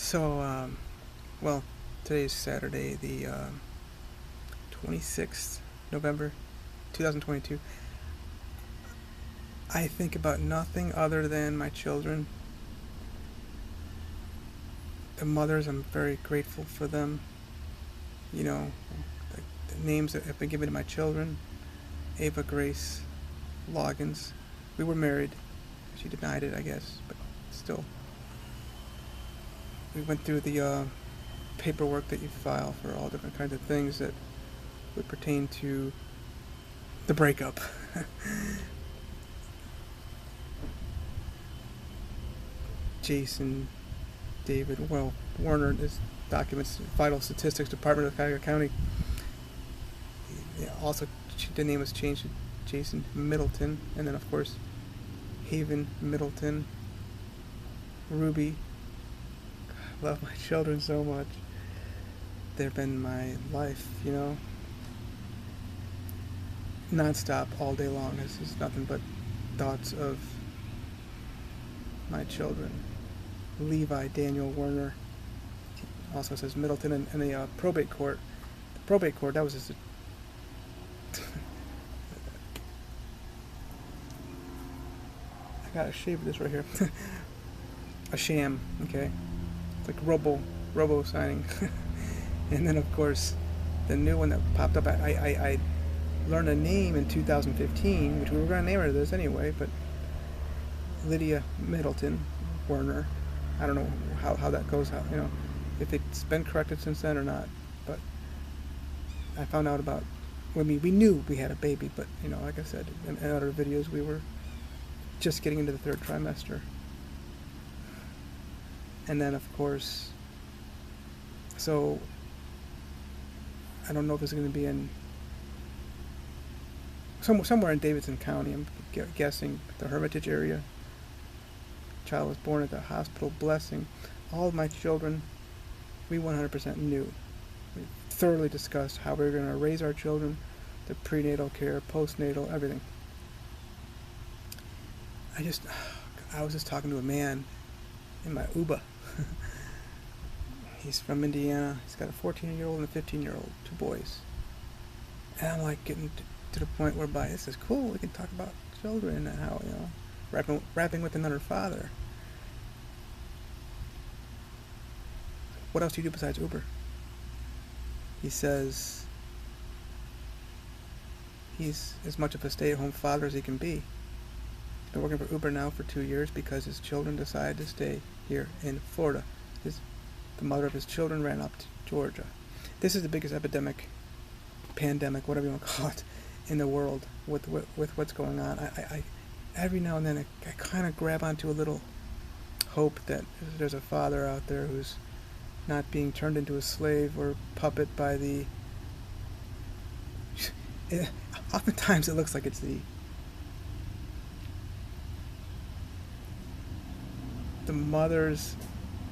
So, well, today's Saturday, the 26th November 2022. I think about nothing other than my children. The mothers, I'm very grateful for them. You know, the names that have been given to my children: Ava Grace Loggins. We were married. She denied it, I guess, but still. We went through the paperwork that you file for all different kinds of things that would pertain to the breakup. Jason David, well, Warner, this documents, Vital Statistics Department of Cuyahoga County. Also, the name was changed to Jason Middleton, and then, of course, Haven Middleton. Ruby. I love my children so much. They've been my life, you know. Non-stop, all day long. This is nothing but thoughts of my children. Levi Daniel Werner. Also says Middleton, and the probate court. The probate court, that was just I gotta shave this right here. A sham, okay? It's like robo signing. And then, of course, the new one that popped up, I learned a name in 2015, which we were going to name her this anyway, but Lydia Middleton Werner. I don't know how that goes out, you know, if it's been corrected since then or not. But I found out about, we knew we had a baby, but, you know, like I said in other videos, we were just getting into the third trimester. And then, of course, so I don't know if it's going to be in somewhere in Davidson County. I'm guessing the Hermitage area. Child was born at the hospital. Blessing. All of my children, we 100% knew. We thoroughly discussed how we were going to raise our children, the prenatal care, postnatal, everything. I was just talking to a man in my Uber. He's from Indiana. He's got a 14-year-old and a 15-year-old, 2 boys. And I'm like getting to the point whereby this is cool. We can talk about children and how, you know, rapping with another father. What else do you do besides Uber? He says he's as much of a stay-at-home father as he can be. He's been working for Uber now for 2 years because his children decided to stay here in Florida. The mother of his children ran up to Georgia. This is the biggest epidemic, pandemic, whatever you want to call it, in the world with what's going on. I every now and then I kind of grab onto a little hope that there's a father out there who's not being turned into a slave or puppet by the... Oftentimes it looks like it's the mother's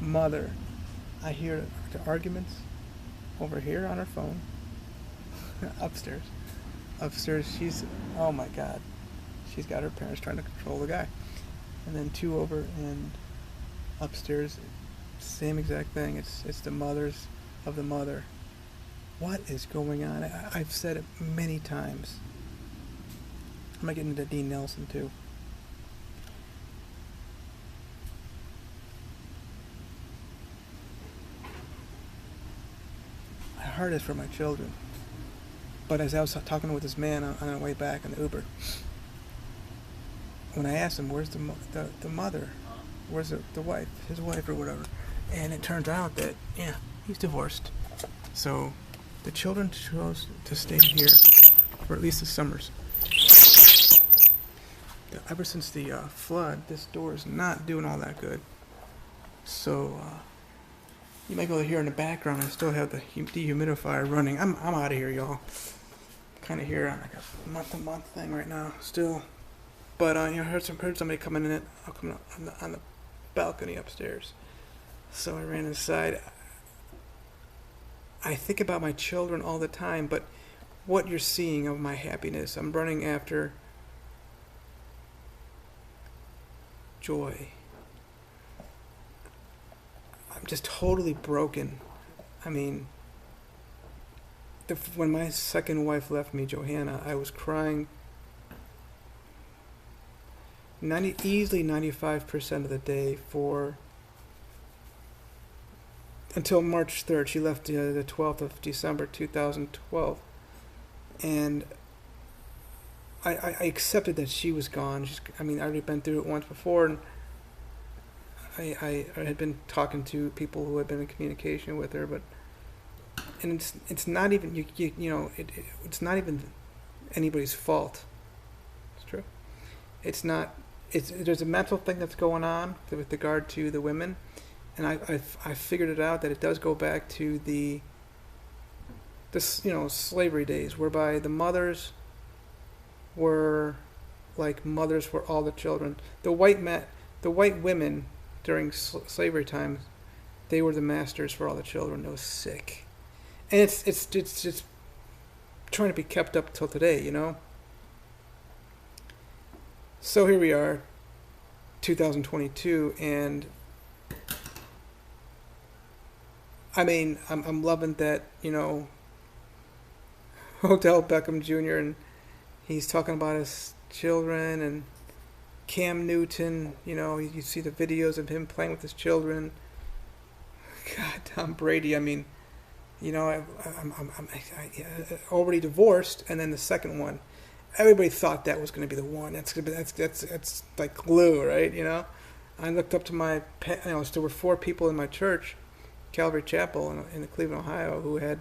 mother. I hear the arguments over here on her phone. Upstairs, she's, oh my God, she's got her parents trying to control the guy. And then 2 over, and upstairs, same exact thing. It's the mothers of the mother. What is going on? I've said it many times. I'm gonna get into Dean Nelson too. My heart is for my children. But as I was talking with this man on the way back in the Uber, when I asked him, where's the mother? Where's the wife? His wife or whatever. And it turns out that, yeah, he's divorced. So the children chose to stay here for at least the summers. Ever since the flood, this door is not doing all that good. So you might be able to hear in the background, I still have the dehumidifier running. I'm out of here, y'all. Kind of here on like a month-to-month thing right now, still. But you know, heard somebody coming in it. I'll come on the balcony upstairs. So I ran inside. I think about my children all the time, but what you're seeing of my happiness, I'm running after joy. I'm just totally broken. I mean, when my second wife left me, Johanna, I was crying easily 95% of the day for until March 3rd. She left the 12th of December 2012, and I accepted that she was gone. I'd already been through it once before, and I had been talking to people who had been in communication with her, and it's not even it's not even anybody's fault. It's true. It's not. There's a mental thing that's going on with regard to the women, and I figured it out that it does go back to the slavery days, whereby the mothers were like mothers for all the children. The white women during slavery times, they were the masters for all the children. It was sick, and it's just trying to be kept up till today, So here we are, 2022, and I'm loving that, Odell Beckham Jr., and he's talking about his children, and Cam Newton, you see the videos of him playing with his children. God, Tom Brady, I'm already divorced, and then the second one. Everybody thought that was going to be the one. That's like glue, right? I looked up to there were 4 people in my church, Calvary Chapel in Cleveland, Ohio, who had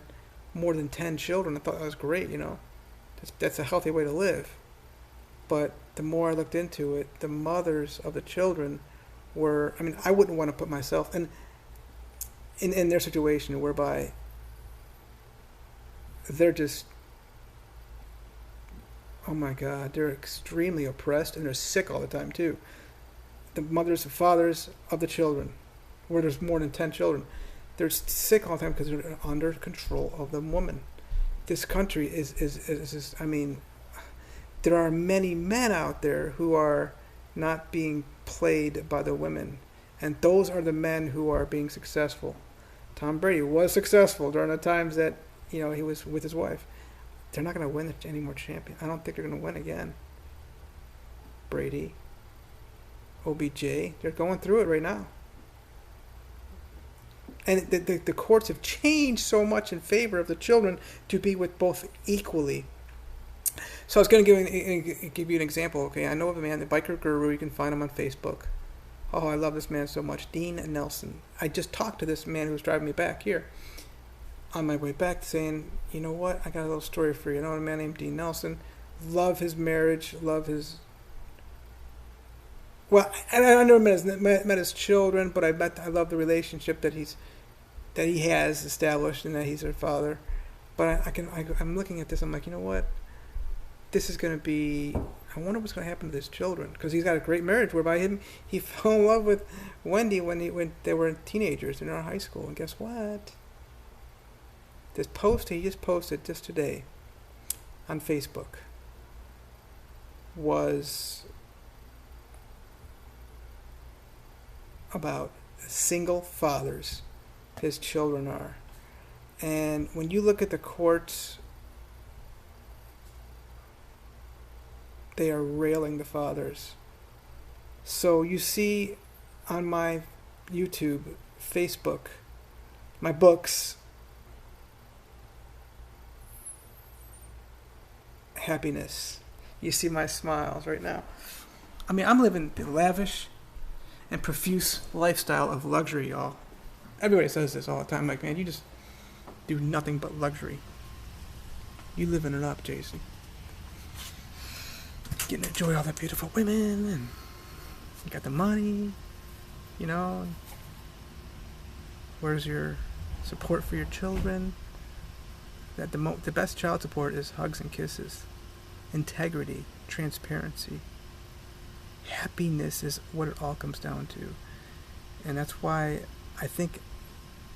more than 10 children. I thought that was great, That's a healthy way to live. But the more I looked into it, the mothers of the children were. I wouldn't want to put myself in their situation, whereby they're just. Oh my God, they're extremely oppressed, and they're sick all the time too. The mothers and fathers of the children, where there's more than 10 children, they're sick all the time because they're under control of the woman. This country is there are many men out there who are not being played by the women, and those are the men who are being successful. Tom Brady was successful during the times that he was with his wife. They're not going to win any more champions. I don't think they're going to win again. Brady, OBJ, they're going through it right now. And the courts have changed so much in favor of the children to be with both equally. So I was going to give you an example. Okay, I know of a man, the biker guru. You can find him on Facebook. Oh, I love this man so much, Dean Nelson. I just talked to this man who was driving me back here. On my way back, saying, you know what, I got a little story for you. I know a man named Dean Nelson. Love his marriage, love his. Well, I never met his children, but I love the relationship that he has established, and that he's their father. But I'm looking at this. I'm like, you know what, this is going to be. I wonder what's going to happen to his children, because he's got a great marriage whereby he fell in love with Wendy when they were teenagers and they were in high school. And guess what? This post he just posted just today on Facebook was about single fathers his children are. And when you look at the courts, they are railing the fathers. So you see on my YouTube, Facebook, my books, happiness. You see my smiles right now. I'm living the lavish and profuse lifestyle of luxury, y'all. Everybody says this all the time. Like, man, you just do nothing but luxury. You living it up, Jason. Getting to enjoy all the beautiful women, and you got the money, Where's your support for your children? That the best child support is hugs and kisses. Integrity, transparency. Happiness is what it all comes down to. And that's why I think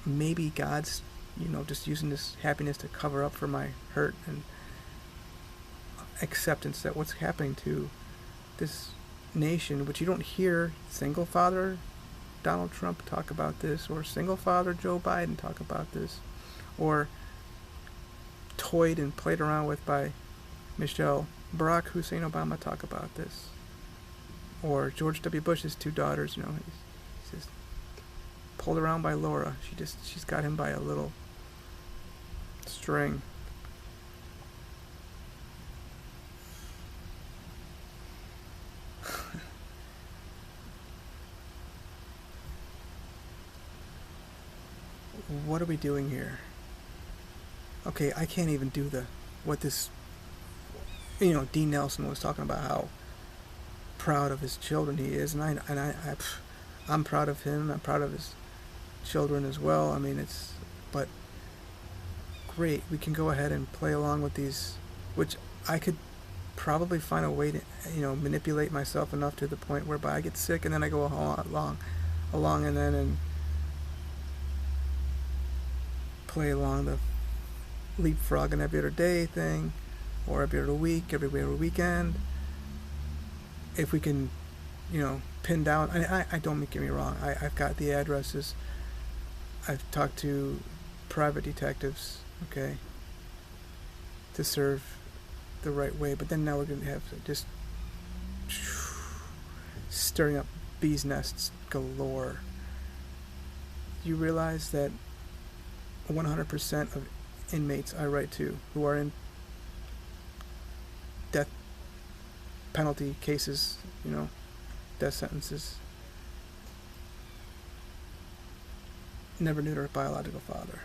maybe God's, just using this happiness to cover up for my hurt and acceptance that what's happening to this nation, which you don't hear single father Donald Trump talk about this, or single father Joe Biden talk about this, or toyed and played around with by Michelle, Barack Hussein Obama talk about this, or George W. Bush's two daughters. You know, he's just pulled around by Laura. She's got him by a little string. What are we doing here? Okay, I can't even do what this, Dean Nelson was talking about, how proud of his children he is, and I'm proud of him. I'm proud of his children as well. I mean, but great, we can go ahead and play along with these, which I could probably find a way to, manipulate myself enough to the point whereby I get sick and then I go along and play along the leapfrogging every other day thing, or every other week, every other weekend. If we can, pin down. I don't get me wrong. I've got the addresses. I've talked to private detectives, okay, to serve the right way. But then now we're going to have just stirring up bees' nests galore. You realize that 100% of inmates I write to who are in death penalty cases, death sentences, never knew their biological father.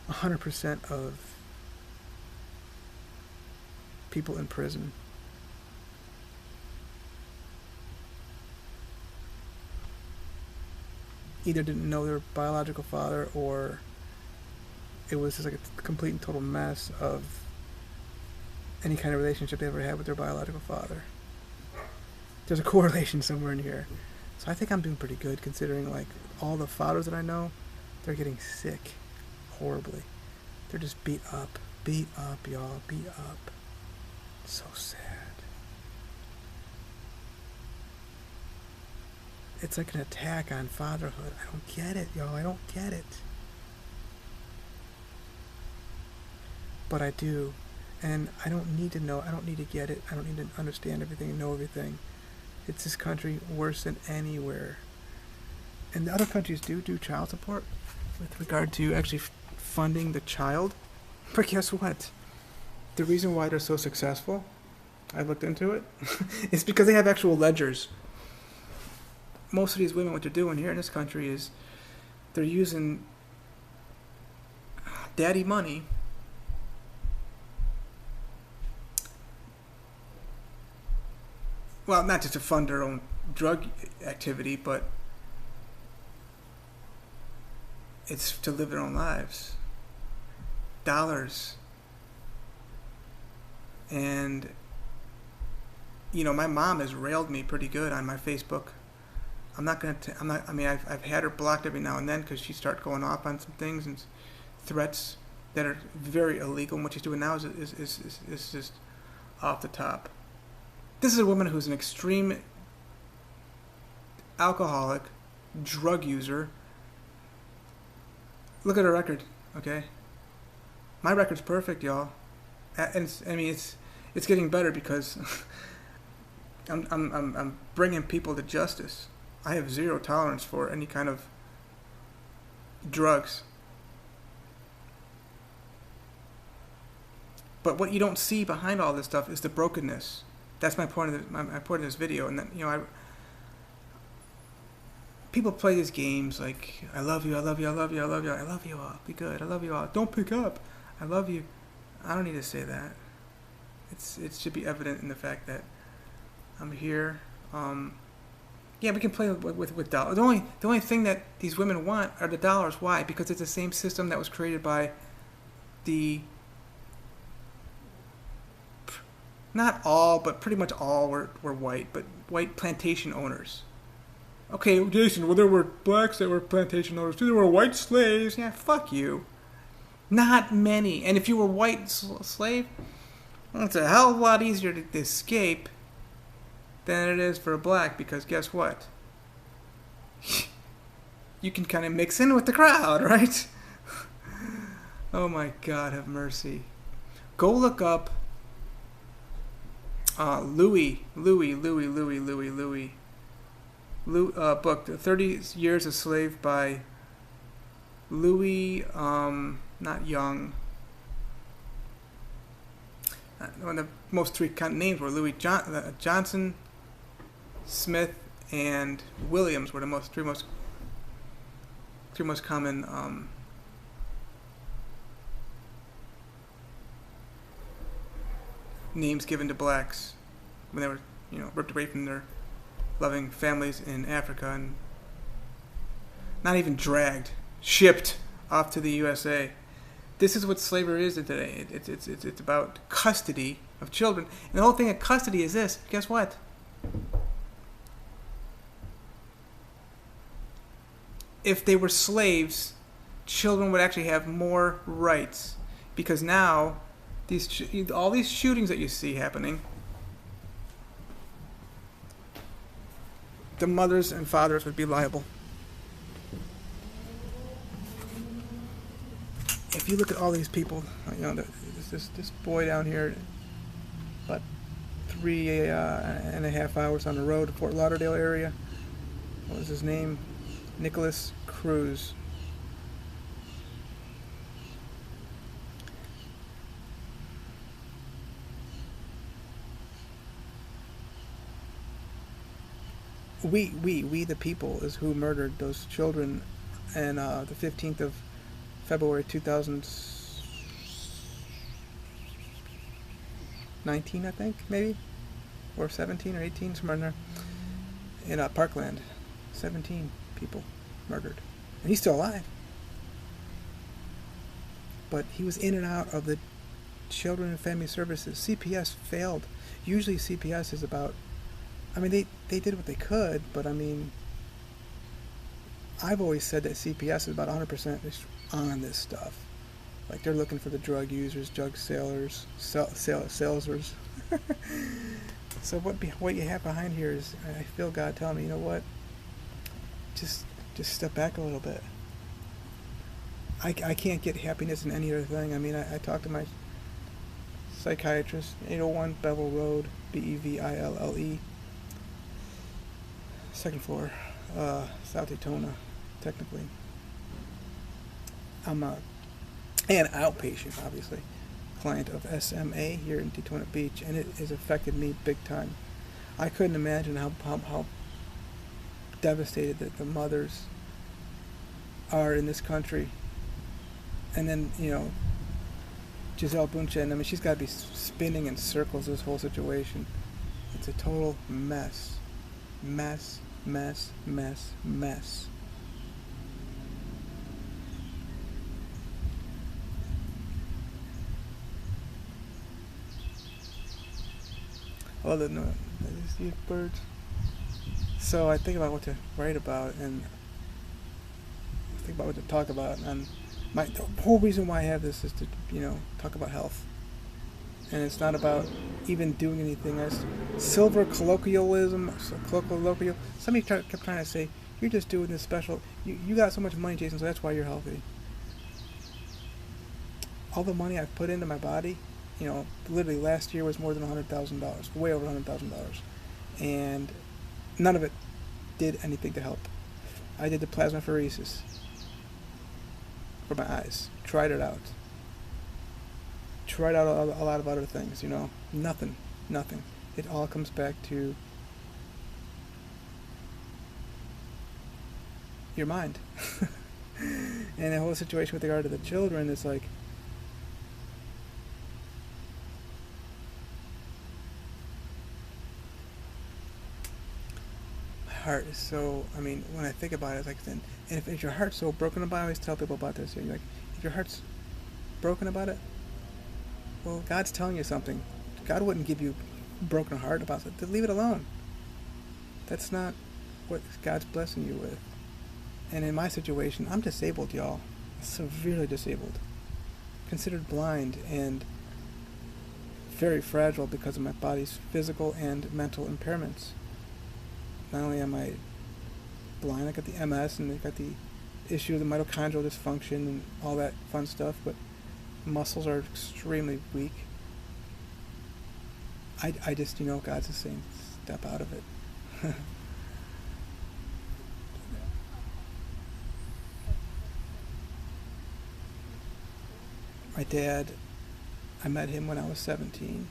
100% of people in prison either didn't know their biological father, or it was just like a complete and total mess of any kind of relationship they ever had with their biological father. There's a correlation somewhere in here. So I think I'm doing pretty good, considering like all the fathers that I know, they're getting sick horribly. They're just beat up, y'all, beat up. So sad. It's like an attack on fatherhood. I don't get it, y'all. I don't get it. But I do. And I don't need to know. I don't need to get it. I don't need to understand everything and know everything. It's this country worse than anywhere. And the other countries do child support with regard to actually funding the child. But guess what? The reason why they're so successful, I looked into it, is because they have actual ledgers. Most of these women, what they're doing here in this country is they're using daddy money well, not just to fund their own drug activity, but it's to live their own lives. Dollars. And, my mom has railed me pretty good on my Facebook. I've had her blocked every now and then because she starts going off on some things and threats that are very illegal. And what she's doing now is just off the top. This is a woman who's an extreme alcoholic, drug user. Look at her record, okay? My record's perfect, y'all. And it's getting better because I'm bringing people to justice. I have zero tolerance for any kind of drugs. But what you don't see behind all this stuff is the brokenness. That's my point of this video. And then, people play these games like, I love you, I love you, I love you, I love you, I love you all, be good, I love you all, don't pick up, I love you. I don't need to say that. It should be evident in the fact that I'm here. Yeah, we can play with dollars. The only thing that these women want are the dollars. Why? Because it's the same system that was created by the, not all, but pretty much all were white, but white plantation owners. Okay, Jason, well, there were blacks that were plantation owners too. There were white slaves. Yeah, fuck you. Not many. And if you were white slave, it's a hell of a lot easier to escape than it is for a black, because guess what? you can kind of mix in with the crowd, right? Oh my God, have mercy. Go look up Louie, book, 30 Years a Slave by Louie, not Young. One of the most three names were Louis Johnson, Smith, and Williams were the three most common names given to blacks when they were, ripped away from their loving families in Africa and not even dragged, shipped off to the USA. This is what slavery is today. It's about custody of children. And the whole thing of custody is this. Guess what? If they were slaves, children would actually have more rights. Because now, all these shootings that you see happening, the mothers and fathers would be liable. If you look at all these people, this boy down here, about 3.5 hours on the road to Fort Lauderdale area. What was his name? Nicholas Cruz. We the people is who murdered those children, and the 15th of February 2019, I think, maybe, or 17 or 18, somewhere in there, in Parkland. 17 people murdered, and he's still alive. But he was in and out of the Children and Family Services. CPS failed. Usually CPS is about, they did what they could, but I've always said that CPS is about 100% on this stuff. Like, they're looking for the drug users, drug salesers. So what you have behind here is, I feel God telling me, you know what? Just step back a little bit. I can't get happiness in any other thing. I talked to my psychiatrist, 801 Bevel Road, Beville, second floor, South Daytona, technically. I'm an outpatient, obviously, client of SMA here in Daytona Beach, and it has affected me big time. I couldn't imagine how devastated that the mothers are in this country. And then, Giselle Bundchen, she's got to be spinning in circles this whole situation. It's a total mess. Mess. Other than these birds. So I think about what to write about, and I think about what to talk about, and the whole reason why I have this is to, talk about health. And it's not about even doing anything. Silver colloquialism, colloquial. Somebody kept trying to say, you're just doing this special. You got so much money, Jason, so that's why you're healthy. All the money I've put into my body, literally last year was more than $100,000, way over $100,000. And none of it did anything to help. I did the plasmapheresis for my eyes. Tried it out. Tried out a lot of other things, Nothing. It all comes back to your mind. And the whole situation with regard to the children is like, my heart is so, when I think about it, it's like, and if your heart's so broken about it, I always tell people about this, like, if your heart's broken about it, well, God's telling you something. God wouldn't give you a broken heart about it. Leave it alone. That's not what God's blessing you with. And in my situation, I'm disabled, y'all. Severely disabled. Considered blind and very fragile because of my body's physical and mental impairments. Not only am I blind, I got the MS and I got the issue, the mitochondrial dysfunction and all that fun stuff, but muscles are extremely weak. I just, God's just saying, step out of it. My dad, I met him when I was 17.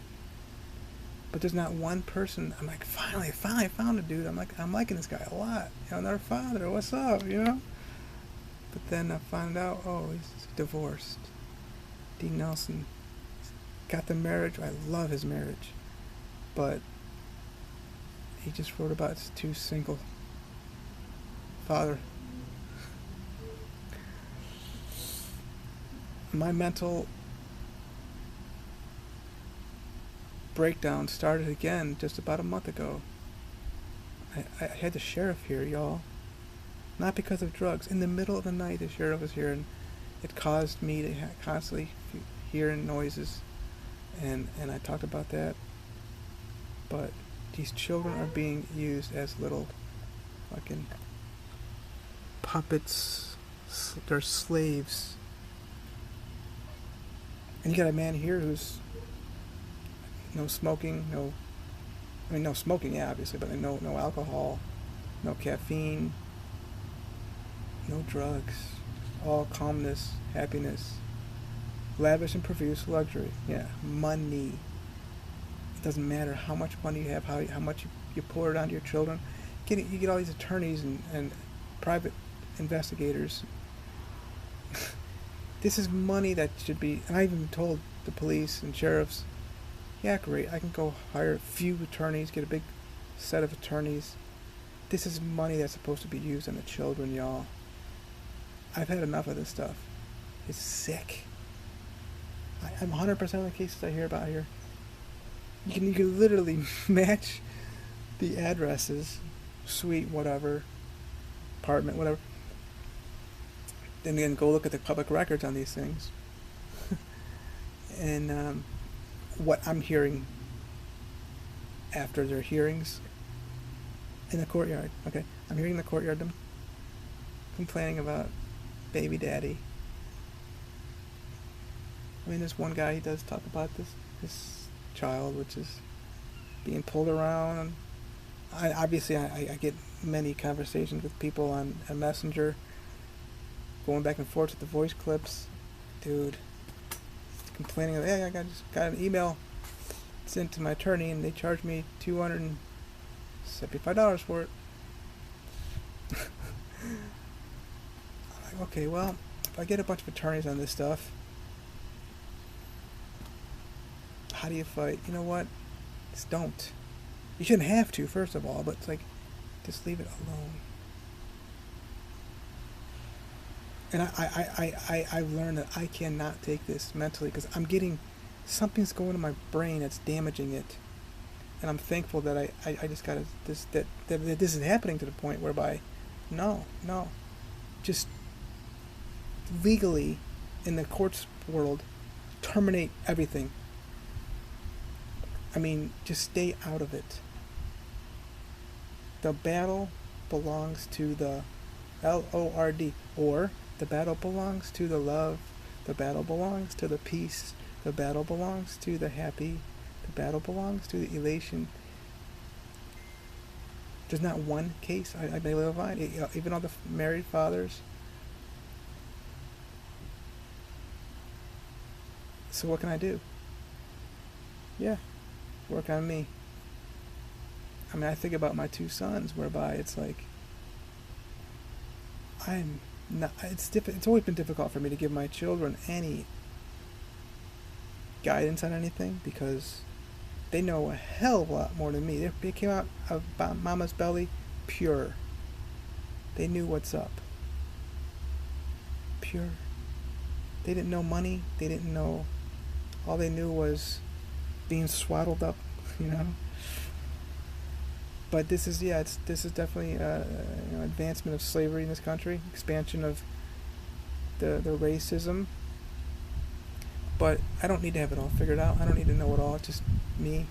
But there's not one person. I'm like, finally, I found a dude. I'm liking this guy a lot. Another father. What's up? But then I found out, oh, he's divorced. Dean Nelson got the marriage. I love his marriage, but he just wrote about his two single father. My mental breakdown started again just about a month ago. I had the sheriff here, y'all. Not because of drugs. In the middle of the night, the sheriff was here, and it caused me to constantly hear noises, and I talked about that. But these children are being used as little fucking puppets. They're slaves. And you got a man here who's no smoking, no smoking, yeah, obviously, but no alcohol, no caffeine, no drugs, all calmness, happiness, lavish and profuse luxury. Yeah, money. It doesn't matter how much money you have, how much you pour it onto your children. You get all these attorneys and private investigators. This is money that should be, and I even told the police and sheriffs, yeah, great, I can go hire a few attorneys, get a big set of attorneys. This is money that's supposed to be used on the children, y'all. I've had enough of this stuff. It's sick. I'm 100% of the cases I hear about here. You can literally match the addresses, suite, whatever, apartment, whatever, and then go look at the public records on these things. And what I'm hearing after their hearings in the courtyard, okay, I'm hearing in the courtyard them complaining about baby daddy. I mean, there's one guy, he does talk about this child, which is being pulled around. And I get many conversations with people on a messenger, going back and forth with the voice clips. Dude, complaining, hey, I just got an email sent to my attorney, and they charged me $275 for it. I'm like, okay, well, if I get a bunch of attorneys on this stuff, how do you fight? You know what? Just don't. You shouldn't have to, first of all, but it's like, just leave it alone. And I've learned that I cannot take this mentally, because I'm getting, something's going in my brain that's damaging it. And I'm thankful that I just got that this is happening to the point whereby, no, just legally, in the courts world, terminate everything. I mean, just stay out of it. The battle belongs to the Lord, or the battle belongs to the love, the battle belongs to the peace, the battle belongs to the happy, the battle belongs to the elation. There's not one case I may live on, even all the married fathers. So what can I do? Yeah, work on me. I mean, I think about my two sons, whereby it's like, it's always been difficult for me to give my children any guidance on anything, because they know a hell of a lot more than me. They came out of mama's belly pure. They knew what's up. Pure. They didn't know money. They didn't know. All they knew was being swaddled up, But this is definitely advancement of slavery in this country, expansion of the racism. But I don't need to have it all figured out. I don't need to know it all. It's just me.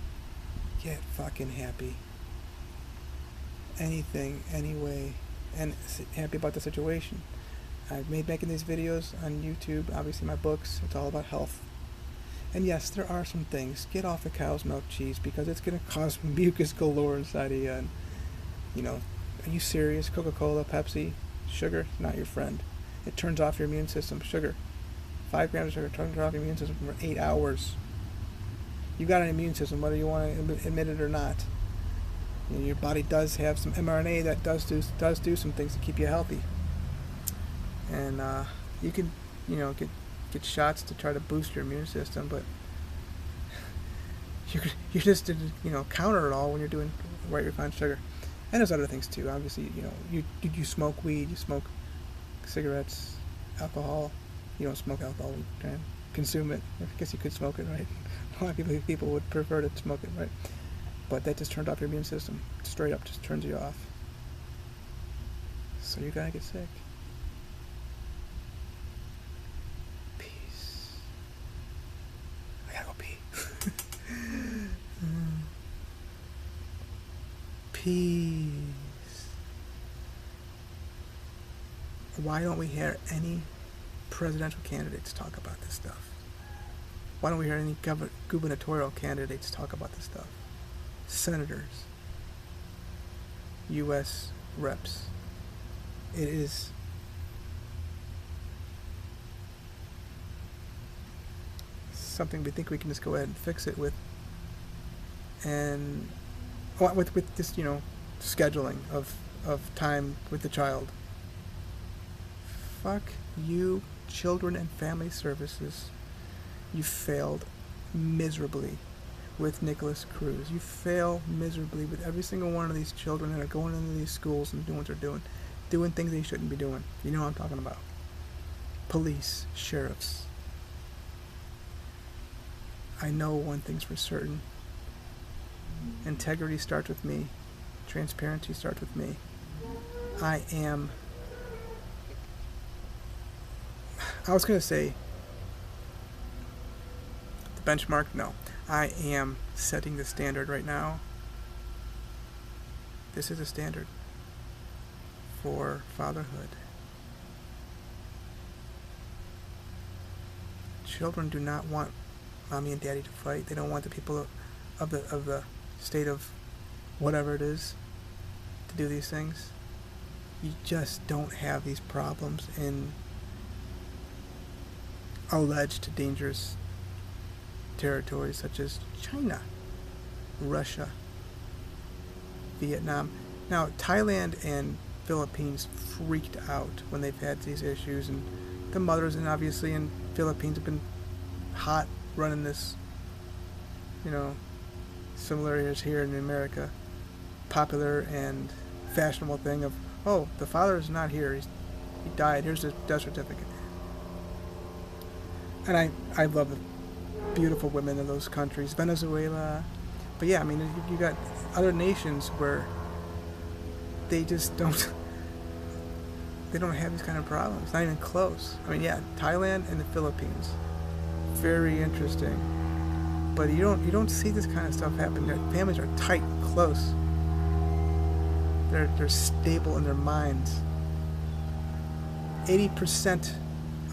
Get fucking happy. Anything, anyway, and happy about the situation. I've made making these videos on YouTube, obviously my books, it's all about health. And yes, there are some things. Get off the cow's milk cheese because it's going to cause mucus galore inside of you. And, you know, are you serious? Coca-Cola, Pepsi, sugar, not your friend. It turns off your immune system. Sugar, 5 grams of sugar turns off your immune system for 8 hours. You've got an immune system, whether you want to admit it or not. You know, your body does have some mRNA that does do some things to keep you healthy. And you can, you know, get shots to try to boost your immune system, but you just did, you know, counter it all when you're doing right refined sugar. And there's other things too. Obviously, you know, you smoke weed, you smoke cigarettes, alcohol. You don't smoke alcohol, you can consume it. I guess you could smoke it, right? A lot of people would prefer to smoke it, right? But that just turned off your immune system. Straight up just turns you off. So you're gonna get sick. Peace. I gotta go pee. Peace. Why don't we hear any presidential candidates talk about this stuff? Why don't we hear any gubernatorial candidates talk about this stuff? Senators, U.S. reps. It is something we think we can just go ahead and fix it with, and with this, you know, scheduling of time with the child. Fuck you, Children and Family Services. You failed miserably with Nicholas Cruz. You fail miserably with every single one of these children that are going into these schools and doing what they're doing things they shouldn't be doing. You know what I'm talking about. Police, sheriffs. I know one thing's for certain. Integrity starts with me. Transparency starts with me. I was going to say the benchmark. No. I am setting the standard right now. This is a standard for fatherhood. Children do not want mommy and daddy to fight. They don't want the people of the state of whatever it is to do these things. You just don't have these problems in alleged dangerous territories such as China, Russia, Vietnam. Now, Thailand and Philippines freaked out when they've had these issues, and the mothers, and obviously in Philippines, have been hot running this, you know, similar as here in America, popular and fashionable thing of, oh, the father is not here, he died, here's his death certificate. And I love the beautiful women in those countries, Venezuela. But yeah, I mean, you got other nations where they just don't have these kind of problems, not even close. I mean, yeah, Thailand and the Philippines, very interesting. But you don't see this kind of stuff happen. Their families are tight, close. They're stable in their minds. 80%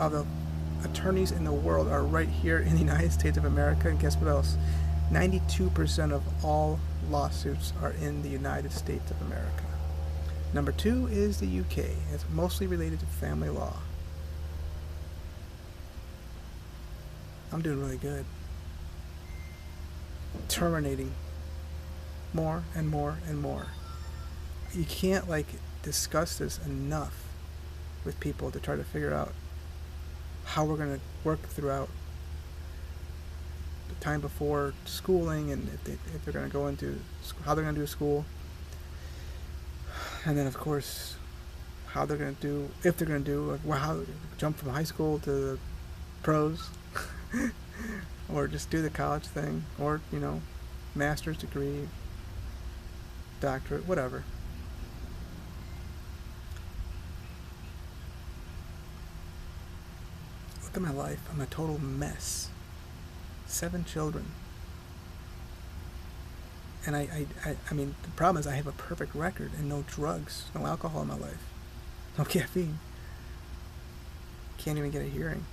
of the attorneys in the world are right here in the United States of America, and guess what else? 92% of all lawsuits are in the United States of America. Number 2 is the UK. It's mostly related to family law. I'm doing really good. Terminating more and more and more. You can't discuss this enough with people to try to figure out how we're going to work throughout the time before schooling, and if they're going to go into how they're going to do school, and then of course how they're going to do, if they're going to do, how jump from high school to the pros or just do the college thing, or master's degree, doctorate, whatever. Look at my life. I'm a total mess. 7 children. And I mean, the problem is I have a perfect record and no drugs, no alcohol in my life, no caffeine. can't even get a hearing.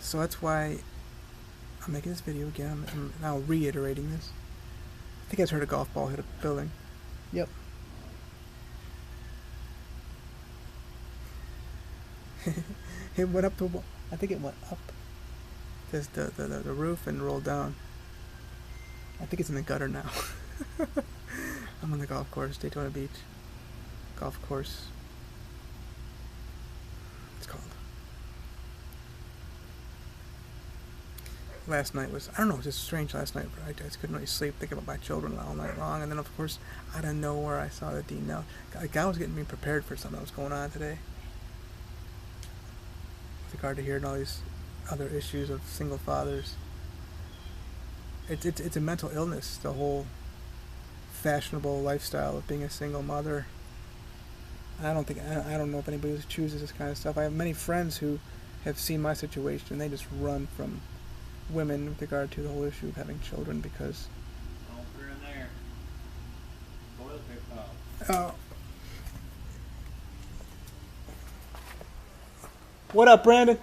So that's why I'm making this video again. I'm now reiterating this. I think I just heard a golf ball hit a building. Yep. It went up the. I think it went up the roof and rolled down. I think it's in the gutter now. I'm on the golf course, Daytona Beach golf course. It's called. Last night was, I don't know, it was just strange last night. I just couldn't really sleep, thinking about my children all night long. And then, of course, out of nowhere, I saw the D-Now. God was getting me prepared for something that was going on today. With regard to hearing all these other issues of single fathers. It's a mental illness, the whole fashionable lifestyle of being a single mother. I don't know if anybody chooses this kind of stuff. I have many friends who have seen my situation, and they just run from women with regard to the whole issue of having children because. Don't put her in there. Toilet paper. Oh. What up, Brandon?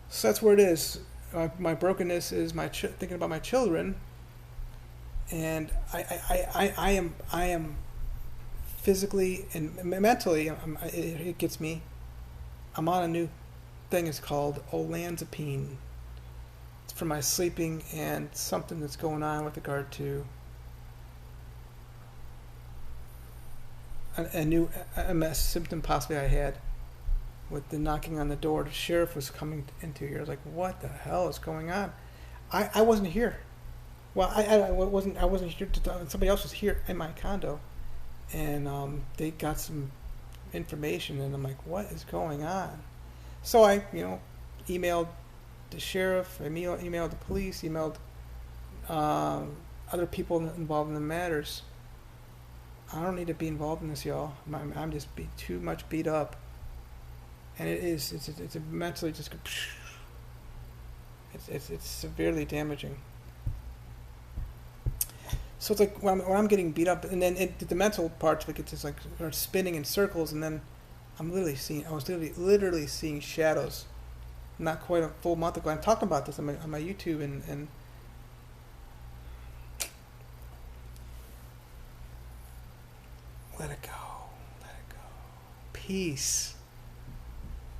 So that's where it is. My brokenness is thinking about my children, and I am physically and mentally. It gets me. I'm on a new thing. It's called olanzapine. It's for my sleeping and something that's going on with regard to a new MS symptom possibly I had. With the knocking on the door, the sheriff was coming into here. I was like, "What the hell is going on?" I wasn't here. Well, I wasn't here. Somebody else was here in my condo, and they got some information, and I'm like, "What is going on?" So I, emailed the sheriff, I emailed the police, emailed other people involved in the matters. I don't need to be involved in this, y'all. I'm just too much beat up. And it's mentally just, it's severely damaging. So it's like when I'm getting beat up, and then the mental part, like it's just like starts spinning in circles, and then I was literally seeing shadows. Not quite a full month ago. I'm talking about this on my YouTube, and let it go, peace.